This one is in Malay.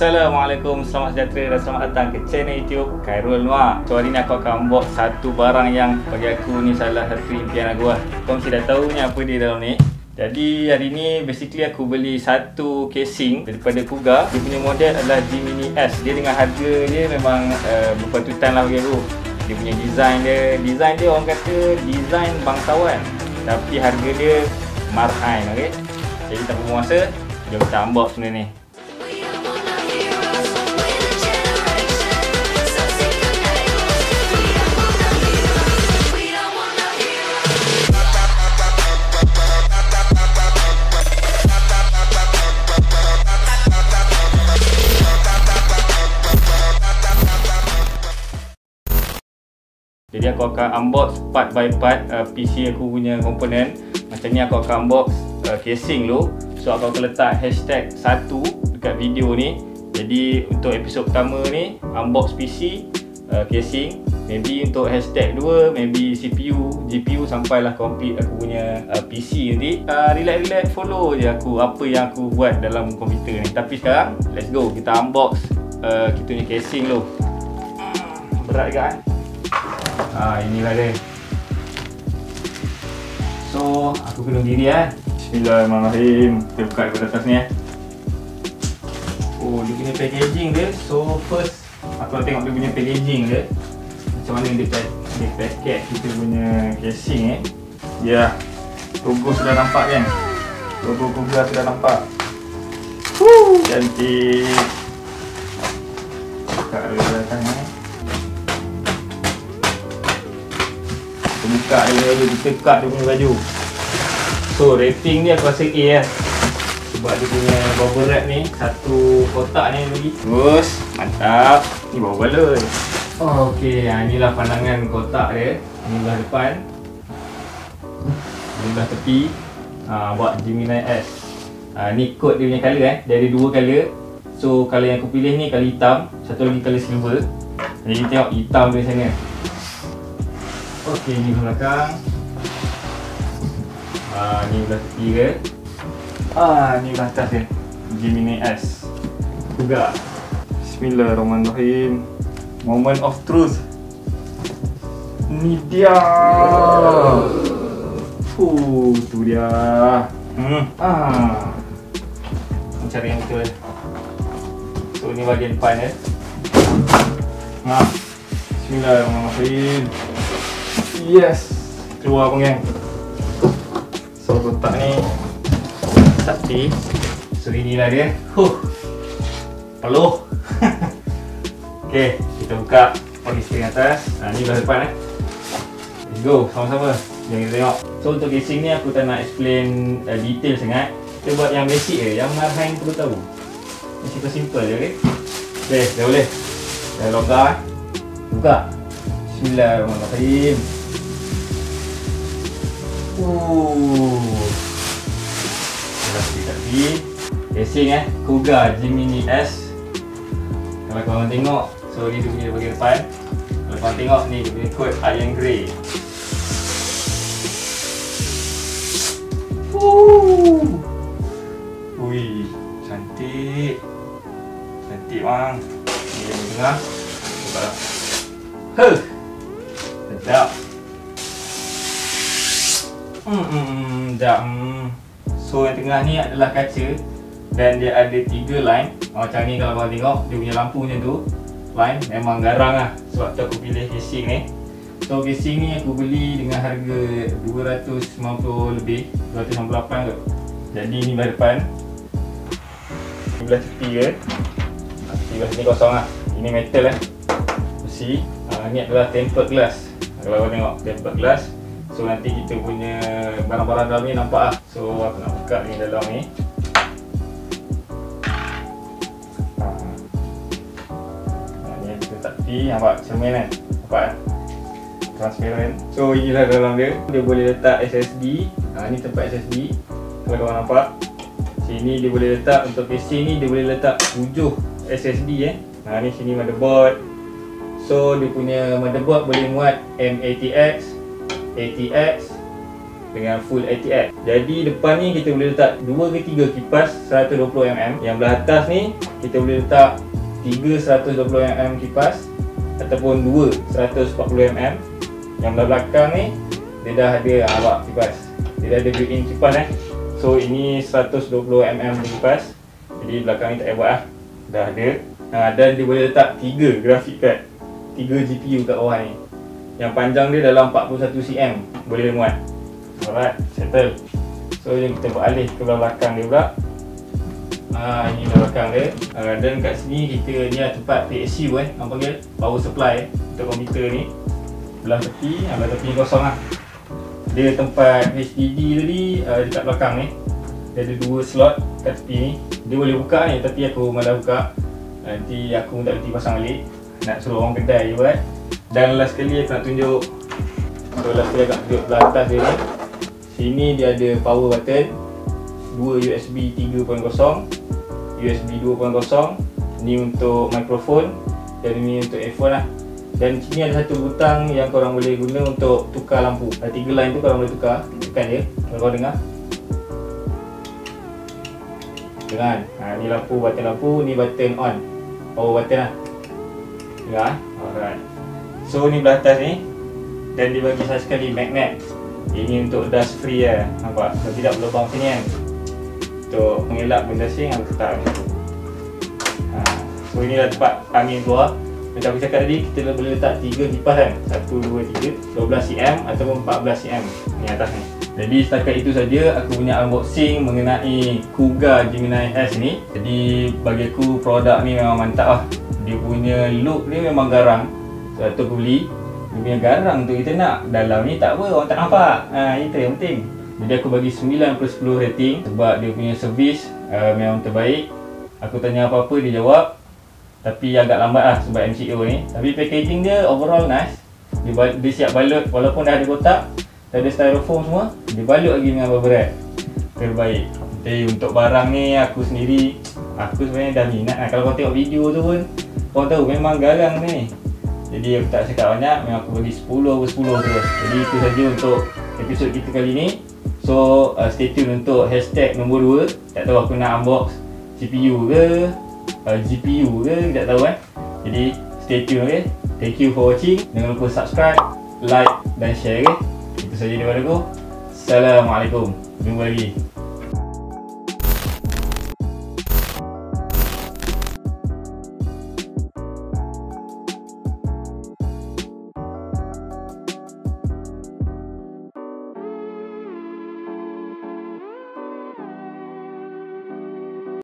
Assalamualaikum, selamat sejahtera dan selamat datang ke channel YouTube Khairul Noor. So hari ni aku akan unbox satu barang yang bagi aku ni salah satu impian aku lah. Kau mesti dah tahu ni apa dia dalam ni. Jadi hari ni basically aku beli satu casing daripada Kuga. Dia punya model adalah Gemini S. Dia dengan harga dia memang berpatutan lah bagi aku. Dia punya design dia orang kata design bangsawan, tapi harga dia marhain, okey. Jadi tak perlu masa, jom kita unbox benda ni. Jadi aku akan unbox part by part PC aku punya komponen. Macam ni aku akan unbox casing dulu. So aku akan letak hashtag 1 dekat video ni. Jadi untuk episod pertama ni unbox PC, casing. Maybe untuk hashtag 2 maybe CPU, GPU sampailah complete aku punya PC nanti. Relax follow je aku apa yang aku buat dalam komputer ni. Tapi sekarang let's go, kita unbox kita punya casing dulu. Berat juga kan? Inilah dia. So aku kena diri Bismillahirrahmanirrahim. Kita buka daripada atas ni Oh, dia punya packaging dia. So first aku nak tengok dia punya packaging dia. Macam mana dia packet kita punya casing Ya, logo sudah nampak kan? Logo Kuga sudah nampak. Cantik. Buka daripada atas buka dia baju, kita cut dia punya baju. So wrapping ni aku rasa A lah, sebab dia punya bubble wrap ni satu kotak ni lagi. Terus mantap. Ni bawah balon. Okey, inilah pandangan kotak dia. Ini belah depan, ini belah tepi. Buat Gemini S. Ni kod dia punya colour Dia ada dua colour. So colour yang aku pilih ni colour hitam, satu lagi colour silver. Jadi kita tengok hitam dia sana. Okey, ni belakang. Ni belah tepi ke. Ni belah atas dia. Gemini S Kuga. Bismillahirrahmanirrahim. Moment of truth. Ni dia. Tu dia. Cari yang betul. So ni bahagian depan Bismillahirrahmanirrahim. Yes, keluar pengang. So kotak ni sakti. So inilah dia. Peluh. Okey, kita buka bagi string atas. Ni belah depan Let's go, sama-sama. Jom kita tengok. So untuk casing ni aku tak nak explain detail sangat. Kita buat yang basic je, yang marhain perlu tahu. Yang simple je, okey. Okey, dah boleh. Dah longgar. Buka. Bismillahirrahmanirrahim. Plastik tadi. Casing Kuga Gemini S. Kalau korang tengok, so ni dia punya bahagian depan. Kalau korang tengok ni dia punya kod iron grey. Ui, cantik. Cantik bang. Ni dia tengah. Buka lah. Sedap. So yang tengah ni adalah kaca dan dia ada 3 line. Macam ni kalau korang tengok dia punya lampu macam tu. Line memang garang lah. Sebab tu aku pilih casing ni. So casing ni aku beli dengan harga 250 lebih, 268 kot. Jadi ni belah depan, ni belah tepi ke. Tepi belah sini kosong lah. Ini metal besi. Ni adalah tempered glass. Kalau korang tengok tempered glass. So nanti kita punya barang-barang dalam ni nampak lah. So aku nak buka ni dalam ni. Ni kita letak tepi, nampak cermin nampak transparent. So inilah dalam dia. Dia boleh letak SSD. Ni tempat SSD. Kalau korang nampak, sini dia boleh letak. Untuk PC ni dia boleh letak 7 SSD ni sini motherboard. So dia punya motherboard boleh muat M80X, ATX, dengan full ATX. Jadi depan ni kita boleh letak 2 ke 3 kipas 120mm. Yang belah atas ni kita boleh letak 3 120mm kipas ataupun 2 140mm. Yang belah belakang ni dia dah ada awak kipas. Dia dah ada built-in kipas So ini 120mm kipas. Jadi belakang ni tak payah buat lah, dah ada. Dan dia boleh letak 3 graphic card, 3 GPU kat bawah ni. Yang panjang dia dalam 41 cm, boleh muat. Alright, settle. So jom kita beralih ke belah belakang dia pula. Ini belah belakang dia. Dan kat sini kita ni lah tempat PSU orang panggil, power supply untuk komputer ni. Belah tepi ni kosong lah. Dia tempat HDD tadi dekat belakang ni. Dia ada 2 slot kat tepi ni. Dia boleh buka ni, tapi aku malah buka. Nanti aku tak berhenti pasang balik. Nak suruh orang kedai je buat. Dan last sekali aku nak tunjuk. So last sekali aku nak tunjuk belah atas dia ni. Sini dia ada power button, 2 USB 3.0, USB 2.0. Ni untuk mikrofon dan ni untuk earphone lah. Dan sini ada satu butang yang korang boleh guna untuk tukar lampu. Ada 3 line tu korang boleh tukar. Tekan je, kalau korang dengar. Dengar. Ni lampu, button lampu, ni button on. Power button lah. Dengar. Alright. So ni belah atas ni. Dan dia bagi saya sekali magnet. Ini untuk dust free lah. Nampak? Kalau tidak berlubang sini kan. Untuk mengelak benda asing, aku letak macam tu. So inilah tempat angin keluar. Macam aku cakap tadi, kita boleh letak 3 kipas kan. 1, 2, 3 12cm ataupun 14cm ni atas ni. Jadi setakat itu saja aku punya unboxing mengenai Kuga Gemini S ni. Jadi bagi aku produk ni memang mantap lah. Dia punya look dia memang garang. So aku beli, dia punya garang tu kita nak. Dalam ni tak apa, orang tak nampak. Itu yang penting. Jadi aku bagi 9/10 rating. Sebab dia punya servis memang terbaik. Aku tanya apa-apa dia jawab. Tapi agak lambat lah sebab MCO ni. Tapi packaging dia overall nice. Dia siap balut walaupun dah ada kotak, dah ada styrofoam semua, dia balut lagi dengan bubble wrap. Terbaik. Jadi untuk barang ni aku sendiri, aku sebenarnya dah minat lah. Kalau kau tengok video tu pun kau tahu memang garang ni. Jadi aku tak cakap banyak, memang aku bagi 10/10 terus. Jadi itu saja untuk episod kita kali ni. So stay tune untuk hashtag nombor 2. Tak tahu aku nak unbox CPU ke GPU ke, tak tahu Jadi stay tune, okay? Thank you for watching. Jangan lupa subscribe, like dan share, okay? Itu saja daripada aku. Assalamualaikum. Jumpa lagi.